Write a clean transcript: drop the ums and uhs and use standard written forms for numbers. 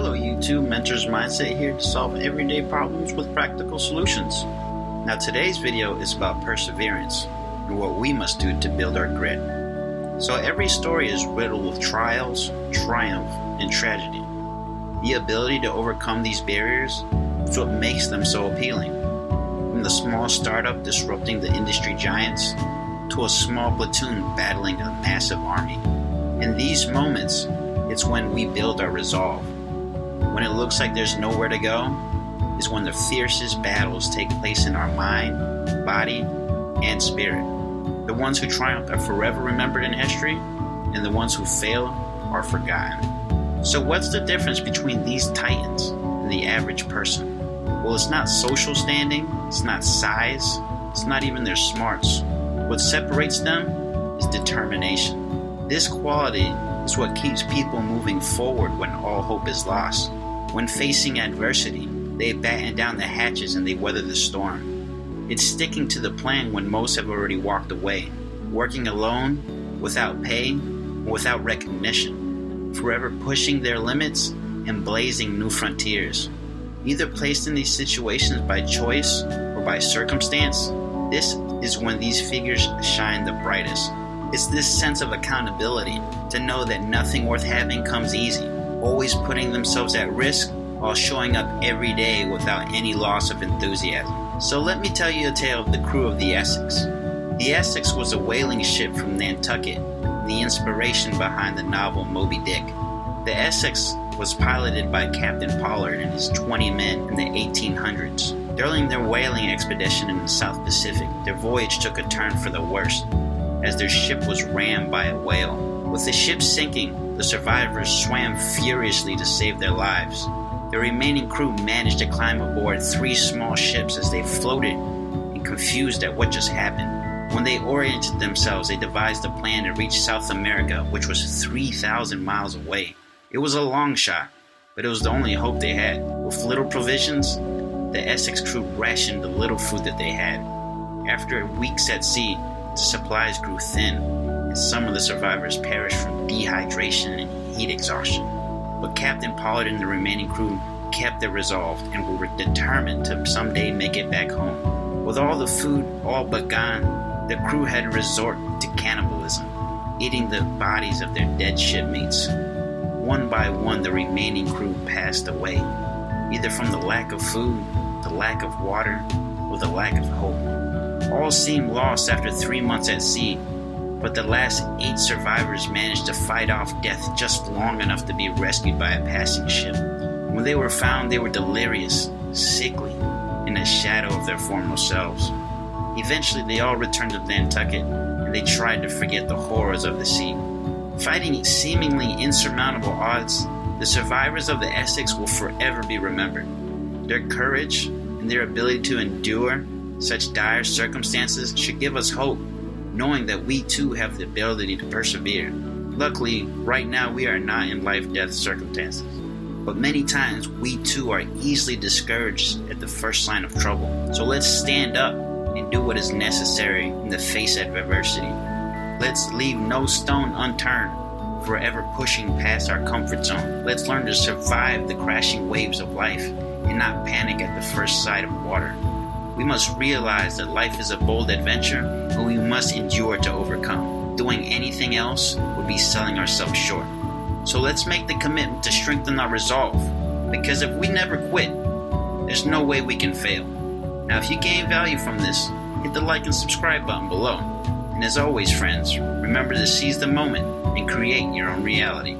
Hello YouTube, Mentors Mindset here to solve everyday problems with practical solutions. Now today's video is about perseverance and what we must do to build our grit. So every story is riddled with trials, triumph, and tragedy. The ability to overcome these barriers is what makes them so appealing. From the small startup disrupting the industry giants to a small platoon battling a massive army. In these moments, it's when we build our resolve. When it looks like there's nowhere to go, is when the fiercest battles take place in our mind, body, and spirit. The ones who triumph are forever remembered in history, and the ones who fail are forgotten. So what's the difference between these titans and the average person? Well, it's not social standing, it's not size, it's not even their smarts. What separates them is determination. This quality is what keeps people moving forward when all hope is lost. When facing adversity, they batten down the hatches and they weather the storm. It's sticking to the plan when most have already walked away. Working alone, without pay, without recognition. Forever pushing their limits and blazing new frontiers. Either placed in these situations by choice or by circumstance, this is when these figures shine the brightest. It's this sense of accountability to know that nothing worth having comes easy, always putting themselves at risk while showing up every day without any loss of enthusiasm. So let me tell you a tale of the crew of the Essex. The Essex was a whaling ship from Nantucket, the inspiration behind the novel Moby Dick. The Essex was piloted by Captain Pollard and his 20 men in the 1800s. During their whaling expedition in the South Pacific, their voyage took a turn for the worse, as their ship was rammed by a whale. With the ship sinking, the survivors swam furiously to save their lives. The remaining crew managed to climb aboard 3 small ships as they floated and confused at what just happened. When they oriented themselves, they devised a plan to reach South America, which was 3,000 miles away. It was a long shot, but it was the only hope they had. With little provisions, the Essex crew rationed the little food that they had. After weeks at sea, the supplies grew thin, and some of the survivors perished from dehydration and heat exhaustion. But Captain Pollard and the remaining crew kept their resolve and were determined to someday make it back home. With all the food all but gone, the crew had to resort to cannibalism, eating the bodies of their dead shipmates. One by one, the remaining crew passed away, either from the lack of food, the lack of water, or the lack of hope. All seemed lost after 3 months at sea, but the last 8 survivors managed to fight off death just long enough to be rescued by a passing ship. When they were found, they were delirious, sickly, in the shadow of their former selves. Eventually, they all returned to Nantucket, and they tried to forget the horrors of the sea. Fighting seemingly insurmountable odds, the survivors of the Essex will forever be remembered. Their courage and their ability to endure such dire circumstances should give us hope, knowing that we too have the ability to persevere. Luckily, right now we are not in life-death circumstances, but many times we too are easily discouraged at the first sign of trouble. So let's stand up and do what is necessary in the face of adversity. Let's leave no stone unturned, forever pushing past our comfort zone. Let's learn to survive the crashing waves of life and not panic at the first sight of water. We must realize that life is a bold adventure and we must endure to overcome. Doing anything else would be selling ourselves short. So let's make the commitment to strengthen our resolve, because if we never quit, there's no way we can fail. Now if you gain value from this, hit the like and subscribe button below. And as always, friends, remember to seize the moment and create your own reality.